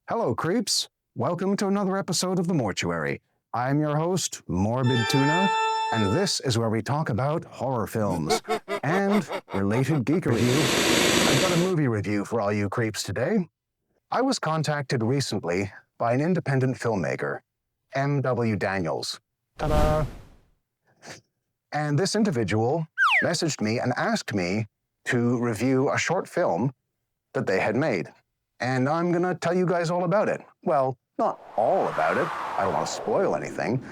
Hello, creeps. Welcome to another episode of The Mortuary. I'm your host, Morbid Tuna, and this is where we talk about horror films and related geek review. I've got a movie review for all you creeps today. I was contacted recently by an independent filmmaker, M.W. Daniels. Ta-da! And this individual messaged me and asked me to review a short film that they had made. And I'm gonna tell you guys all about it. Well, not all about it. I don't want to spoil anything.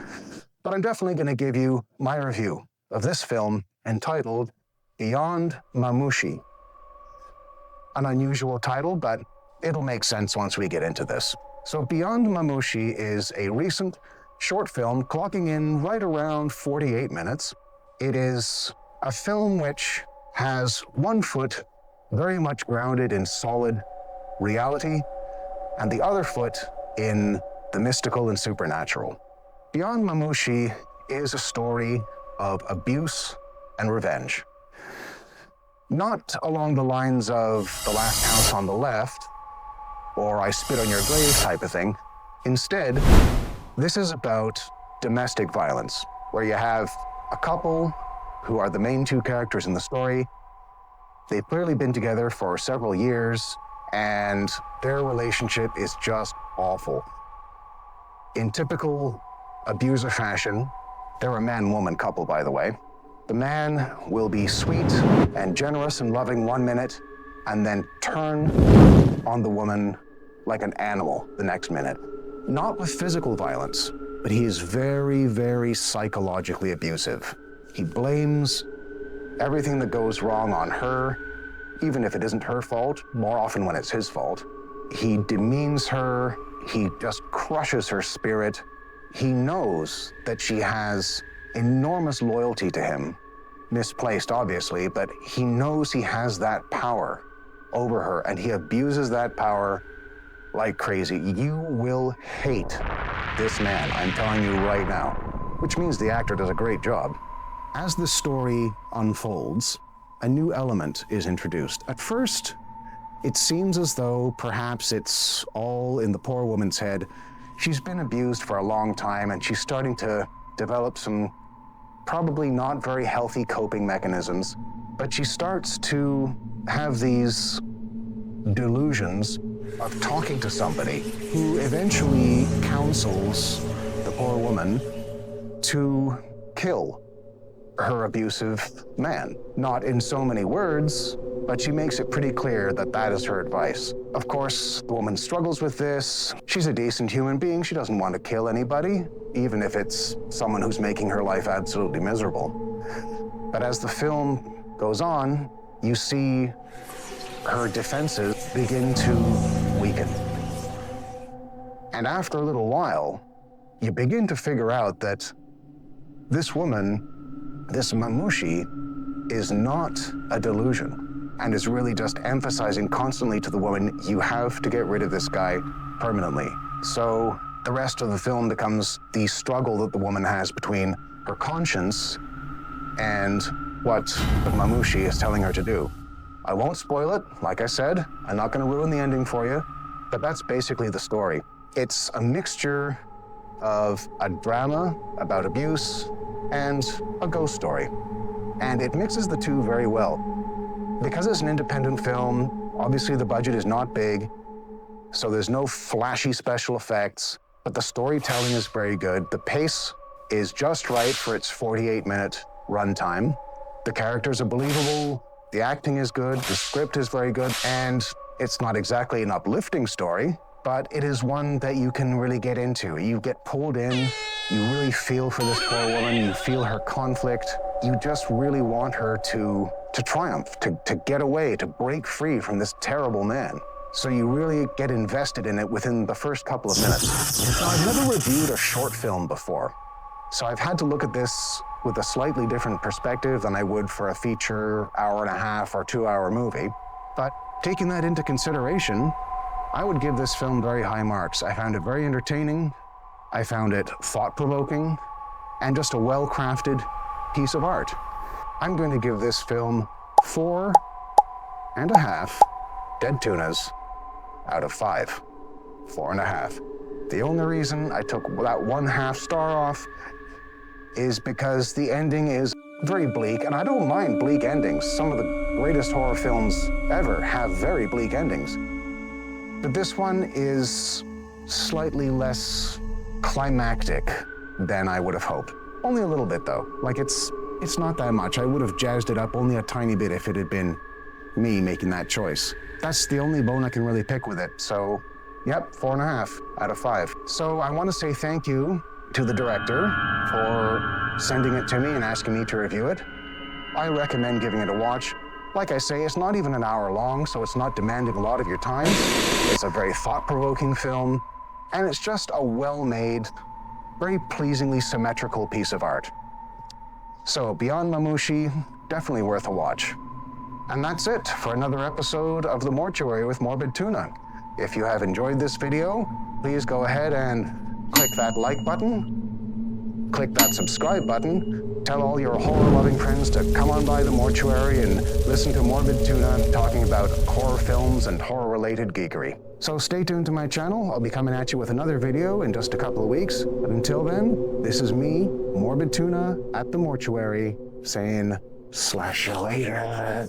But I'm definitely gonna give you my review of this film entitled Beyond Mamushi. An unusual title, but it'll make sense once we get into this. So Beyond Mamushi is a recent short film clocking in right around 48 minutes. It is a film which has one foot very much grounded in solid reality, and the other foot in the mystical and supernatural. Beyond Mamushi is a story of abuse and revenge. Not along the lines of The Last House on the Left, or I Spit on Your Grave type of thing. Instead, this is about domestic violence, where you have a couple who are the main two characters in the story. They've clearly been together for several years, and their relationship is just awful. In typical abuser fashion, they're a man-woman couple, by the way. The man will be sweet and generous and loving one minute, and then turn on the woman like an animal the next minute. Not with physical violence, but he is very, very psychologically abusive. He blames everything that goes wrong on her, even if it isn't her fault, more often when it's his fault. He demeans her, he just crushes her spirit. He knows that she has enormous loyalty to him, misplaced obviously, but he knows he has that power over her, and he abuses that power like crazy. You will hate this man, I'm telling you right now, which means the actor does a great job. As the story unfolds, a new element is introduced. At first, it seems as though perhaps it's all in the poor woman's head. She's been abused for a long time, and she's starting to develop some probably not very healthy coping mechanisms, but she starts to have these delusions of talking to somebody who eventually counsels the poor woman to kill her abusive man. Not in so many words, but she makes it pretty clear that that is her advice. Of course, the woman struggles with this. She's a decent human being. She doesn't want to kill anybody, even if it's someone who's making her life absolutely miserable. But as the film goes on, you see her defenses begin to weaken. And after a little while, you begin to figure out that this woman, this Mamushi, is not a delusion, and is really just emphasizing constantly to the woman, you have to get rid of this guy permanently. So the rest of the film becomes the struggle that the woman has between her conscience and what Mamushi is telling her to do. I won't spoil it, like I said. I'm not going to ruin the ending for you, but that's basically the story. It's a mixture of a drama about abuse and a ghost story. And it mixes the two very well. Because it's an independent film, obviously the budget is not big, so there's no flashy special effects, but the storytelling is very good. The pace is just right for its 48-minute runtime. The characters are believable, the acting is good, the script is very good, and it's not exactly an uplifting story, but it is one that you can really get into. You get pulled in, you really feel for this poor woman, you feel her conflict. You just really want her to triumph, to get away, to break free from this terrible man. So you really get invested in it within the first couple of minutes. Now, I've never reviewed a short film before, so I've had to look at this with a slightly different perspective than I would for a feature hour-and-a-half or 2-hour movie. But taking that into consideration, I would give this film very high marks. I found it very entertaining. I found it thought-provoking, and just a well-crafted piece of art. I'm going to give this film 4.5 dead tunas out of 5. 4.5. The only reason I took that 1/2 star off is because the ending is very bleak, and I don't mind bleak endings. Some of the greatest horror films ever have very bleak endings. But this one is slightly less climactic than I would have hoped. Only a little bit, though. Like, it's not that much. I would have jazzed it up only a tiny bit if it had been me making that choice. That's the only bone I can really pick with it. So, yep, 4.5 out of 5. So I want to say thank you to the director for sending it to me and asking me to review it. I recommend giving it a watch. Like I say, it's not even an hour long, so it's not demanding a lot of your time. It's a very thought-provoking film, and it's just a well-made, very pleasingly symmetrical piece of art. So, beyond Mamushi, definitely worth a watch. And that's it for another episode of The Mortuary with Morbid Tuna. If you have enjoyed this video, please go ahead and click that like button, click that subscribe button, tell all your horror-loving friends to come on by The Mortuary and listen to Morbid Tuna talking about horror films and horror-related geekery. So stay tuned to my channel. I'll be coming at you with another video in just a couple of weeks. But until then, this is me, Morbid Tuna, at The Mortuary, saying, slash you later.